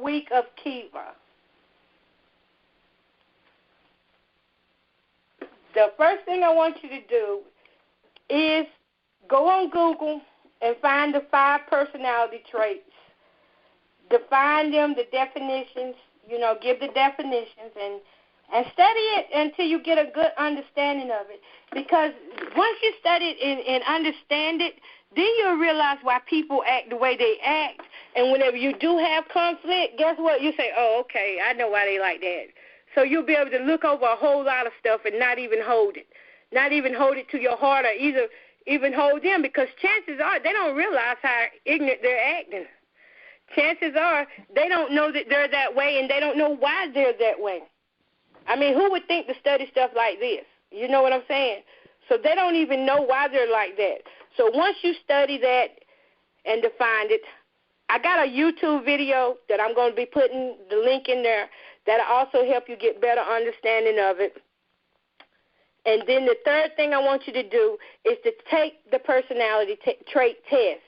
week of KIBRA. The first thing I want you to do is go on Google and find the 5 personality traits. Define them, the definitions, give the definitions, and study it until you get a good understanding of it. Because once you study it and understand it, then you'll realize why people act the way they act. And whenever you do have conflict, guess what? You say, oh, okay, I know why they like that. So you'll be able to look over a whole lot of stuff and not even hold it. Not even hold it to your heart or even hold them, because chances are they don't realize how ignorant they're acting. Chances are they don't know that they're that way, and they don't know why they're that way. I mean, who would think to study stuff like this? You know what I'm saying? So they don't even know why they're like that. So once you study that and define it, I got a YouTube video that I'm going to be putting the link in there that'll also help you get better understanding of it. And then the third thing I want you to do is to take the personality trait test.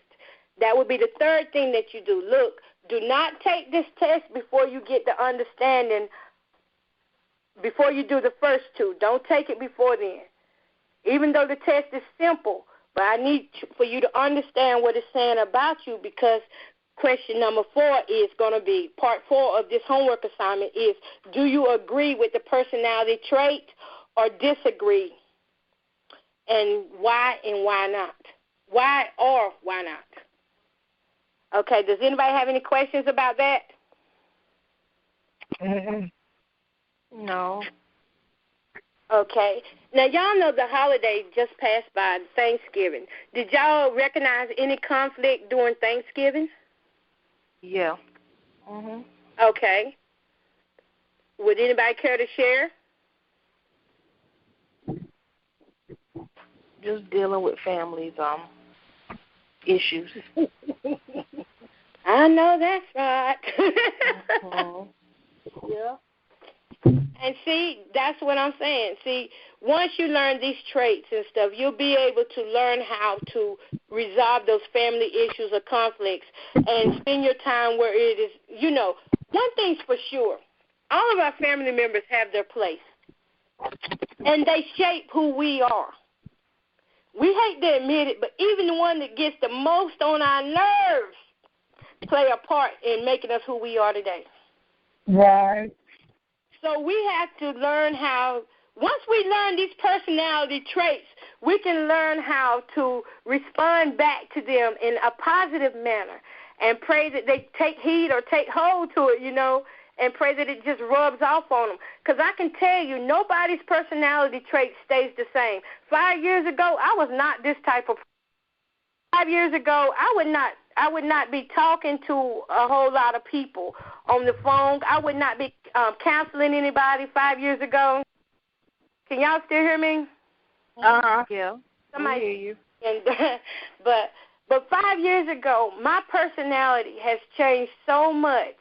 That would be the third thing that you do. Look, do not take this test before you get the understanding, before you do the first 2. Don't take it before then. Even though the test is simple, but I need for you to understand what it's saying about you, because question number 4 is going to be, part 4 of this homework assignment is, do you agree with the personality trait or disagree? And why not? Why or why not? Okay, does anybody have any questions about that? No. Okay. Now, y'all know the holiday just passed by, Thanksgiving. Did y'all recognize any conflict during Thanksgiving? Yeah. Okay. Would anybody care to share? Just dealing with families' issues. I know that's right. Yeah. And see, that's what I'm saying. See, once you learn these traits and stuff, you'll be able to learn how to resolve those family issues or conflicts and spend your time where it is, one thing's for sure. All of our family members have their place, and they shape who we are. We hate to admit it, but even the one that gets the most on our nerves play a part in making us who we are today. Right. So we have to learn how, once we learn these personality traits, we can learn how to respond back to them in a positive manner and pray that they take heed or take hold to it, and pray that it just rubs off on them. Because I can tell you, nobody's personality trait stays the same. 5 years ago, I was not this type of person. 5 years ago, I would not be talking to a whole lot of people on the phone. I would not be counseling anybody 5 years ago. Can y'all still hear me? Yeah. Somebody hear you. But 5 years ago, my personality has changed so much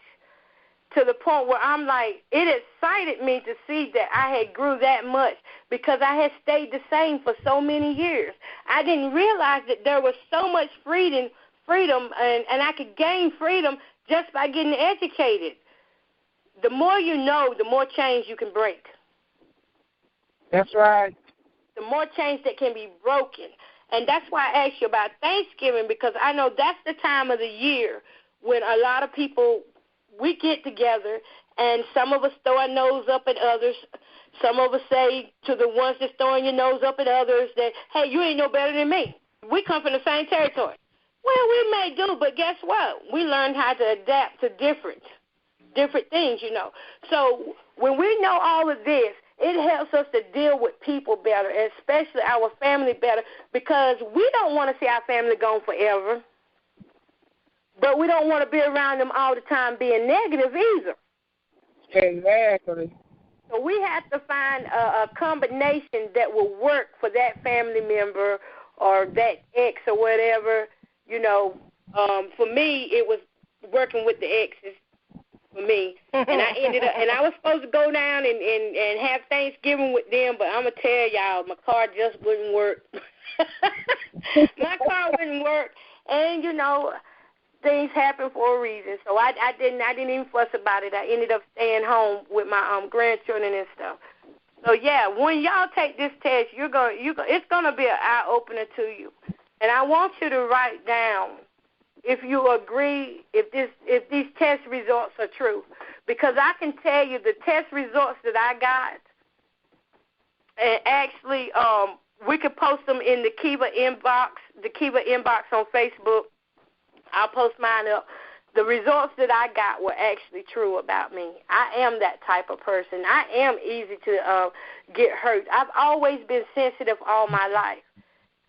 to the point where I'm like, it excited me to see that I had grew that much because I had stayed the same for so many years. I didn't realize that there was so much freedom, and I could gain freedom just by getting educated. The more you know, the more change you can break. That's right. The more change that can be broken. And that's why I asked you about Thanksgiving, because I know that's the time of the year when a lot of people, we get together, and some of us throw our nose up at others. Some of us say to the ones that's throwing your nose up at others that, hey, you ain't no better than me. We come from the same territory. Well, we may do, but guess what? We learn how to adapt to different things, So when we know all of this, it helps us to deal with people better, and especially our family better, because we don't want to see our family gone forever. But we don't want to be around them all the time being negative either. Exactly. So we have to find a combination that will work for that family member or that ex or whatever. For me, it was working with the exes for me. And I ended up, and I was supposed to go down and have Thanksgiving with them, but I'm going to tell y'all, my car just wouldn't work. My car wouldn't work. And, things happen for a reason. So I didn't even fuss about it. I ended up staying home with my grandchildren and stuff. So yeah, when y'all take this test, it's gonna be an eye opener to you. And I want you to write down if you agree, if these test results are true, because I can tell you the test results that I got, and actually we could post them in the KIBRA inbox on Facebook. I'll post mine up. The results that I got were actually true about me. I am that type of person. I am easy to get hurt. I've always been sensitive all my life.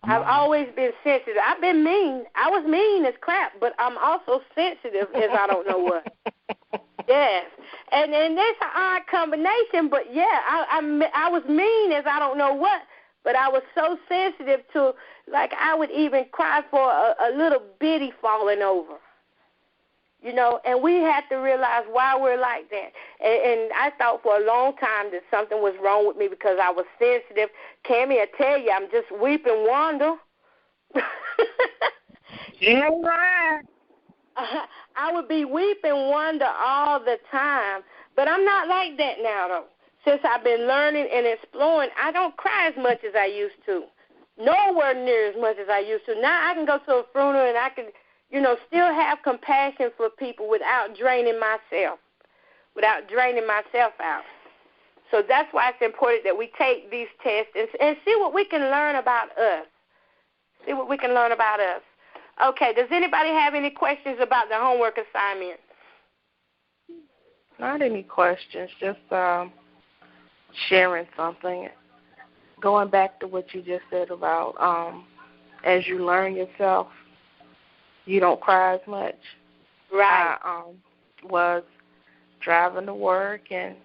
I've always been sensitive. I've been mean. I was mean as crap, but I'm also sensitive as I don't know what. Yes. And that's an odd combination, but yeah, I was mean as I don't know what, but I was so sensitive to, like, I would even cry for a little bitty falling over. You know, and we have to realize why we're like that. And I thought for a long time that something was wrong with me because I was sensitive. Cammie, I tell you, I'm just weeping Wanda. Yeah, right. I would be weeping Wanda all the time. But I'm not like that now, though. Since I've been learning and exploring, I don't cry as much as I used to. Nowhere near as much as I used to. Now I can go to a funeral and I can, still have compassion for people without draining myself out. So that's why it's important that we take these tests and see what we can learn about us. Okay, does anybody have any questions about the homework assignment? Not any questions, just sharing something. Going back to what you just said about as you learn yourself, you don't cry as much. Right. I was driving to work, and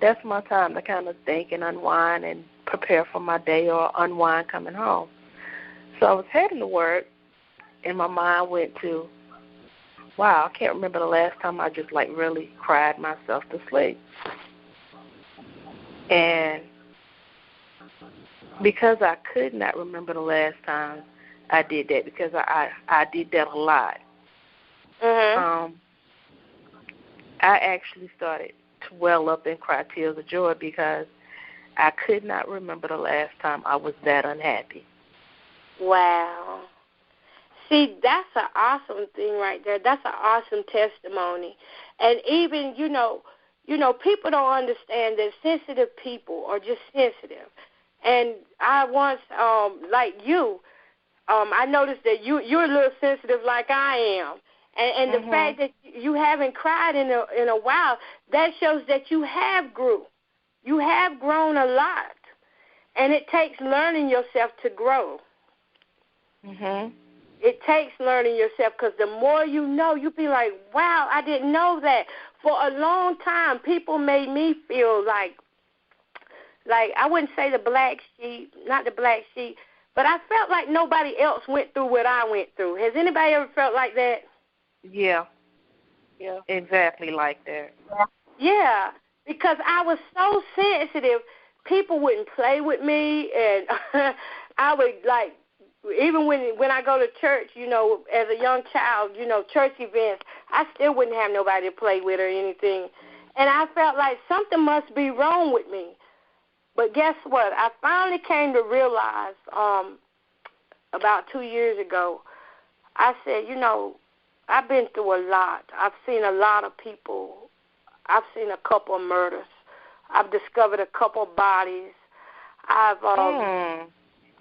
that's my time to kind of think and unwind and prepare for my day or unwind coming home. So I was heading to work, and my mind went to, wow, I can't remember the last time I just, really cried myself to sleep. And because I could not remember the last time I did that, because I did that a lot, Mm-hmm. I actually started to well up and cry tears of joy because I could not remember the last time I was that unhappy. Wow. See, that's an awesome thing right there. That's an awesome testimony. And even, people don't understand that sensitive people are just sensitive. And I once, like you, I noticed that you're a little sensitive like I am. And the fact that you haven't cried in a while, that shows that you have grew. You have grown a lot. And it takes learning yourself to grow. Mhm. It takes learning yourself, because the more you know, you be like, wow, I didn't know that. For a long time, people made me feel like I wouldn't say not the black sheep, but I felt like nobody else went through what I went through. Has anybody ever felt like that? Yeah, exactly like that. Yeah, because I was so sensitive, people wouldn't play with me, and I would, even when I go to church, as a young child, church events, I still wouldn't have nobody to play with or anything. And I felt like something must be wrong with me. But guess what? I finally came to realize about 2 years ago, I said, I've been through a lot. I've seen a lot of people. I've seen a couple of murders. I've discovered a couple of bodies. I've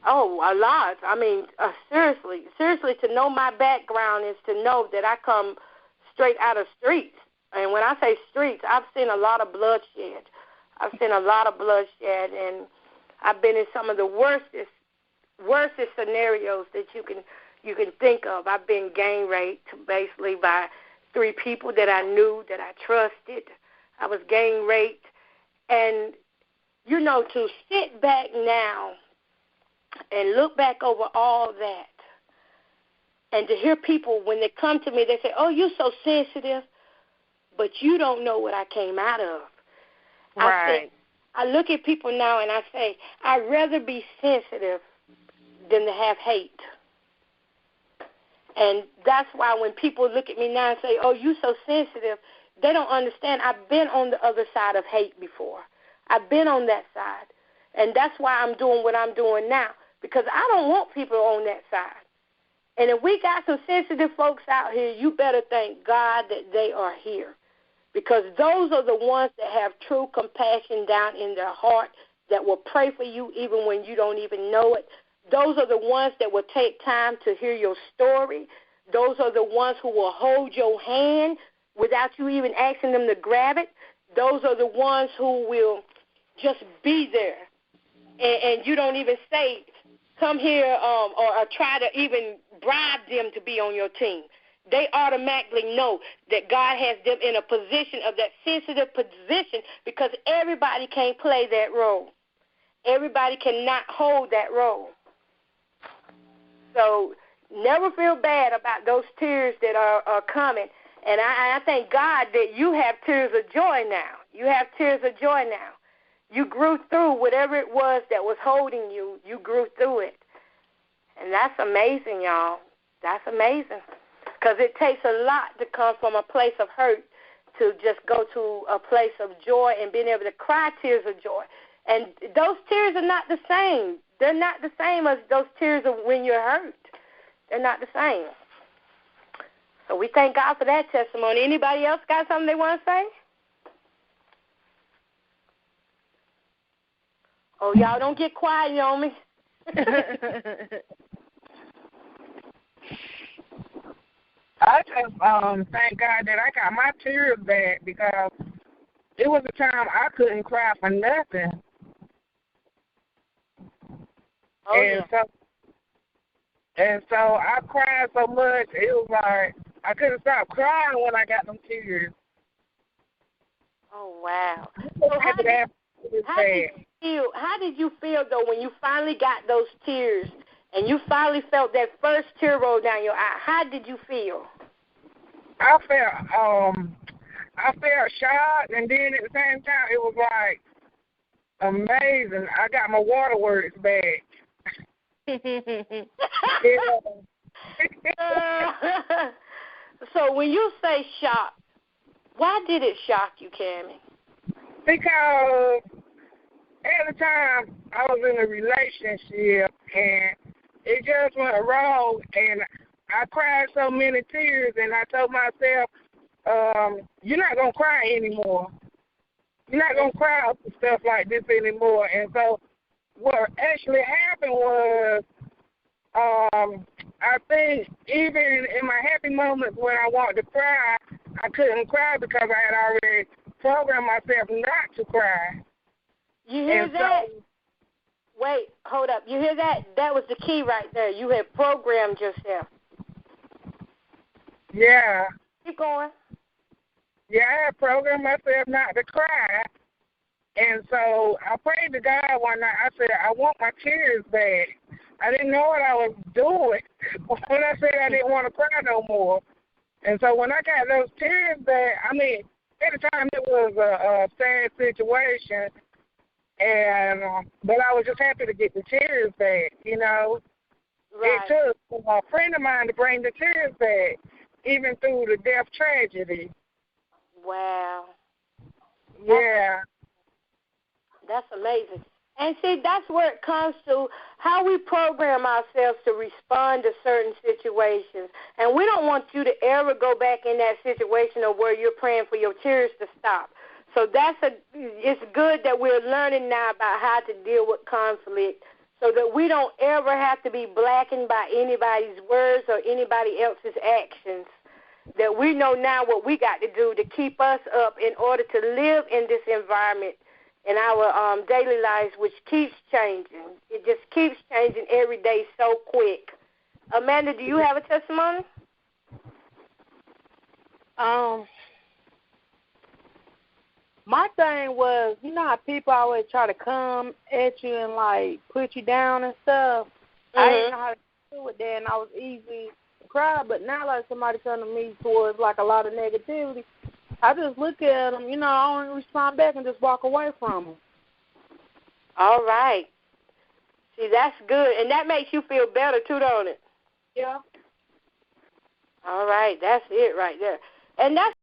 Oh, a lot. I mean, seriously, to know my background is to know that I come straight out of streets. And when I say streets, I've seen a lot of bloodshed. And I've been in some of the worstest scenarios that you can think of. I've been gang raped, basically, by 3 people that I knew, that I trusted. I was gang raped. And, to sit back now and look back over all that, and to hear people, when they come to me, they say, oh, you're so sensitive, but you don't know what I came out of. Right. I look at people now and I say, I'd rather be sensitive than to have hate. And that's why when people look at me now and say, oh, you so sensitive, they don't understand. I've been on the other side of hate before. I've been on that side. And that's why I'm doing what I'm doing now, because I don't want people on that side. And if we got some sensitive folks out here, you better thank God that they are here, because those are the ones that have true compassion down in their heart, that will pray for you even when you don't even know it. Those are the ones that will take time to hear your story. Those are the ones who will hold your hand without you even asking them to grab it. Those are the ones who will just be there. And you don't even say, come here, or try to even bribe them to be on your team. They automatically know that God has them in a position of that sensitive position, because everybody can't play that role. Everybody cannot hold that role. So never feel bad about those tears that are coming. And I thank God that you have tears of joy now. You have tears of joy now. You grew through whatever it was that was holding you. You grew through it. And that's amazing, y'all. That's amazing. Because it takes a lot to come from a place of hurt to just go to a place of joy and being able to cry tears of joy. And those tears are not the same. They're not the same as those tears of when you're hurt. They're not the same. So we thank God for that testimony. Anybody else got something they want to say? Oh, y'all don't get quiet on me. I just thank God that I got my tears back, because it was a time I couldn't cry for nothing. Oh, yeah. And so I cried so much, it was like I couldn't stop crying when I got them tears. Oh, wow. So how did you feel, though, when you finally got those tears and you finally felt that first tear roll down your eye? How did you feel? I felt shocked, and then at the same time, it was like amazing. I got my waterworks back. So when you say shock, why did it shock you, Cammie? Because at the time I was in a relationship and it just went wrong, and I cried so many tears, and I told myself, you're not going to cry anymore. You're not going to cry over stuff like this anymore. And so what actually happened was, I think even in my happy moments when I wanted to cry, I couldn't cry because I had already programmed myself not to cry. You hear that? Wait, hold up. You hear that? That was the key right there. You had programmed yourself. Yeah. Keep going. Yeah, I had programmed myself not to cry. And so I prayed to God one night. I said, I want my tears back. I didn't know what I was doing when I said I didn't want to cry no more. And so when I got those tears back, I mean, at the time it was a sad situation, and but I was just happy to get the tears back, you know. Right. It took a friend of mine to bring the tears back, even through the death tragedy. Wow. Yeah. That's amazing. And see, that's where it comes to how we program ourselves to respond to certain situations. And we don't want you to ever go back in that situation of where you're praying for your tears to stop. So it's good that we're learning now about how to deal with conflict, so that we don't ever have to be blackened by anybody's words or anybody else's actions. That we know now what we got to do to keep us up in order to live in this environment in our daily lives, which keeps changing. It just keeps changing every day so quick. Amanda, do you have a testimony? My thing was, you know how people always try to come at you and, like, put you down and stuff? Mm-hmm. I didn't know how to deal with that, and I was easy to cry. But now, like, somebody coming to me towards, like, a lot of negativity, I just look at them, you know, I don't respond back and just walk away from them. All right. See, that's good. And that makes you feel better, too, don't it? Yeah. All right, that's it right there. And that's